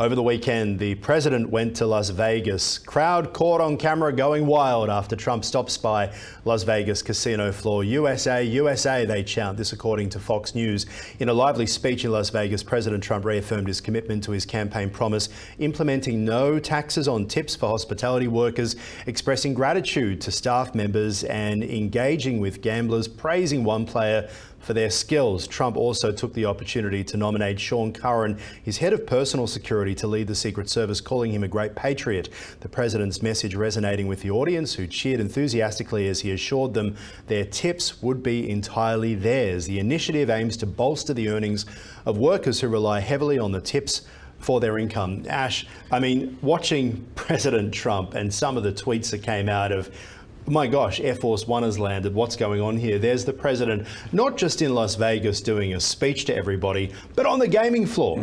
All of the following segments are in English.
Over the weekend, the president went to Las Vegas. Crowd caught on camera going wild after Trump stops by Las Vegas casino floor. USA, USA, they chant. This according to Fox News. In a lively speech in Las Vegas, President Trump reaffirmed his commitment to his campaign promise, implementing no taxes on tips for hospitality workers, expressing gratitude to staff members and engaging with gamblers, praising one player for their skills. Trump also took the opportunity to nominate Sean Curran, his head of personal security, to lead the Secret Service, calling him a great patriot. The president's message resonating with the audience, who cheered enthusiastically as he assured them their tips would be entirely theirs. The initiative aims to bolster the earnings of workers who rely heavily on the tips for their income. Ash, I mean, watching President Trump and some of the tweets that came out of, my gosh, Air Force One has landed. What's going on here? There's the president, not just in Las Vegas doing a speech to everybody, but on the gaming floor.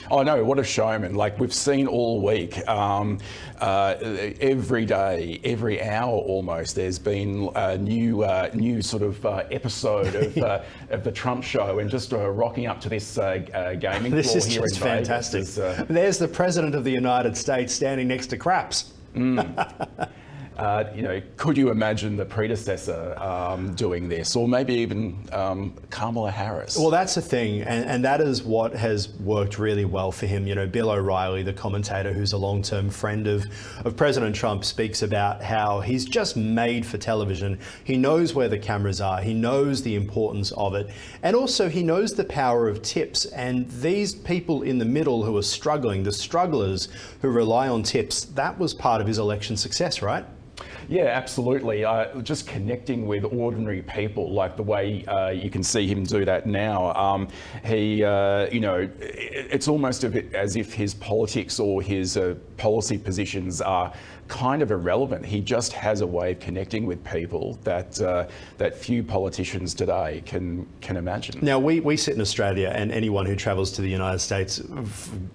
Oh no, what a showman. Like we've seen all week, every day, every hour almost, there's been a new sort of episode of the Trump show, and just rocking up to this gaming This floor is here just in fantastic. Vegas. There's the president of the United States standing next to craps. Could you imagine the predecessor doing this, or maybe even Kamala Harris? Well, that's the thing, and that is what has worked really well for him. You know, Bill O'Reilly, the commentator who's a long-term friend of President Trump, speaks about how he's just made for television. He knows where the cameras are. He knows the importance of it. And also he knows the power of tips. And these people in the middle who are struggling, the strugglers who rely on tips, that was part of his election success, right? Yeah, absolutely. Just connecting with ordinary people, like the way you can see him do that now. It's almost as if his politics or his policy positions are kind of irrelevant. He just has a way of connecting with people that few politicians today can imagine. Now, we sit in Australia, and anyone who travels to the United States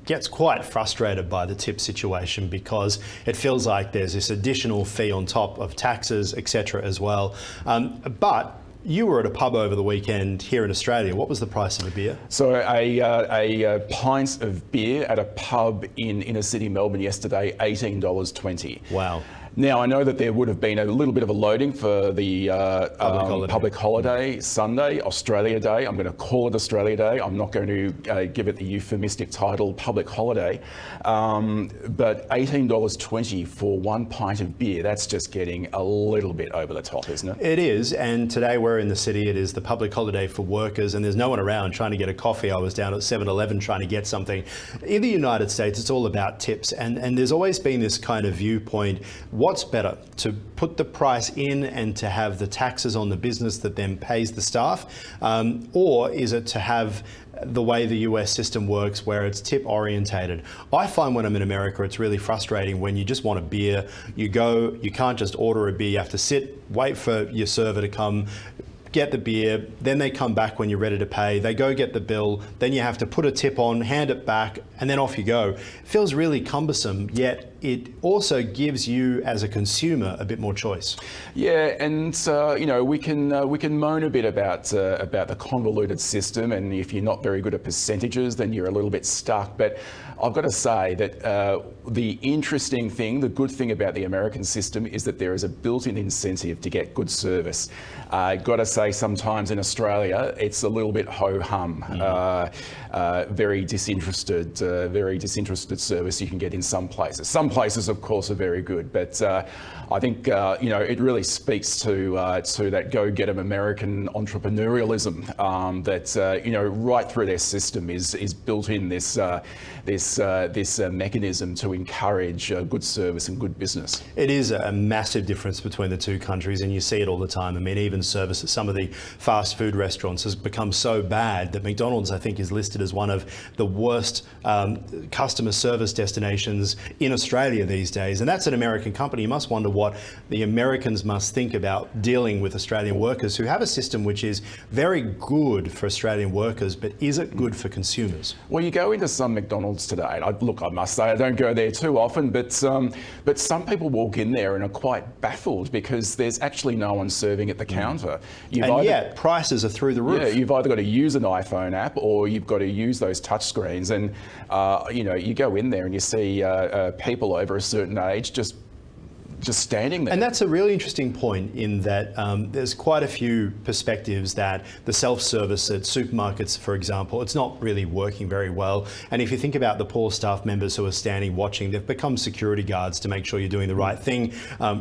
gets quite frustrated by the tip situation, because it feels like there's this additional fee on top of taxes, etc. as well. But you were at a pub over the weekend here in Australia. What was the price of a beer? So a pint of beer at a pub in inner city Melbourne yesterday, $18.20. Wow. Now, I know that there would have been a little bit of a loading for the public holiday Sunday, Australia Day. I'm going to call it Australia Day. I'm not going to give it the euphemistic title public holiday. But $18.20 for one pint of beer, that's just getting a little bit over the top, isn't it? It is. And today we're in the city. It is the public holiday for workers, and there's no one around trying to get a coffee. I was down at 7-Eleven trying to get something. In the United States, it's all about tips. And there's always been this kind of viewpoint. What's better, to put the price in and to have the taxes on the business that then pays the staff, or is it to have the way the US system works where it's tip orientated? I find when I'm in America, it's really frustrating when you just want a beer. You go, you can't just order a beer. You have to sit, wait for your server to come, get the beer, then they come back when you're ready to pay. They go get the bill, then you have to put a tip on, hand it back, and then off you go. It feels really cumbersome, yet it also gives you as a consumer a bit more choice. Yeah, and we can moan a bit about the convoluted system, and if you're not very good at percentages, then you're a little bit stuck. But I've got to say that the interesting thing, the good thing about the American system is that there is a built-in incentive to get good service. Got to say, sometimes in Australia, it's a little bit ho-hum. Very disinterested service you can get in some places. Some places, of course, are very good, but I think it really speaks to that go-get-em American entrepreneurialism that right through their system is built in this mechanism to encourage good service and good business. It is a massive difference between the two countries, and you see it all the time. I mean, even service at some of the fast food restaurants has become so bad that McDonald's, I think, is listed as one of the worst customer service destinations in Australia. Australia these days, and that's an American company. You must wonder what the Americans must think about dealing with Australian workers who have a system which is very good for Australian workers, but is it good for consumers? Well, you go into some McDonald's today, and look, I must say I don't go there too often, but some people walk in there and are quite baffled because there's actually no one serving at the counter. Yet prices are through the roof. Yeah, you've either got to use an iPhone app or you've got to use those touch screens, and you go in there and you see people over a certain age just standing there. And that's a really interesting point in that there's quite a few perspectives that the self-service at supermarkets, for example, it's not really working very well. And if you think about the poor staff members who are standing watching, they've become security guards to make sure you're doing the right thing.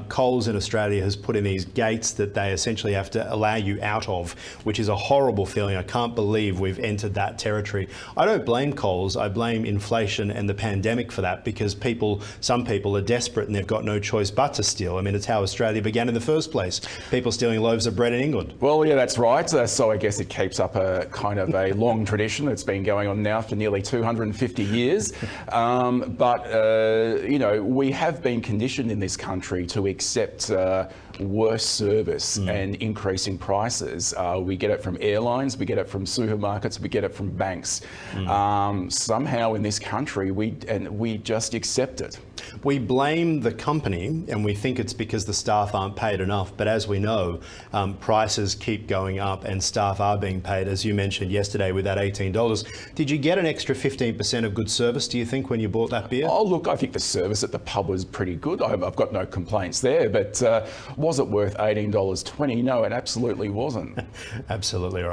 Coles in Australia has put in these gates that they essentially have to allow you out of, which is a horrible feeling. I can't believe we've entered that territory. I don't blame Coles, I blame inflation and the pandemic for that, because some people are desperate and they've got no choice but to steal. I mean, it's how Australia began in the first place. People stealing loaves of bread in England. Well, yeah, that's right. So I guess it keeps up a kind of a long tradition that's been going on now for nearly 250 years. We have been conditioned in this country to accept worse service and increasing prices. We get it from airlines, we get it from supermarkets, we get it from banks. Somehow in this country, we just accept it. We blame the company and we think it's because the staff aren't paid enough. But as we know, prices keep going up and staff are being paid, as you mentioned yesterday with that $18. Did you get an extra 15% of good service, do you think, when you bought that beer? Oh, look, I think the service at the pub was pretty good. I've got no complaints there. But was it worth $18.20? No, it absolutely wasn't. Absolutely right.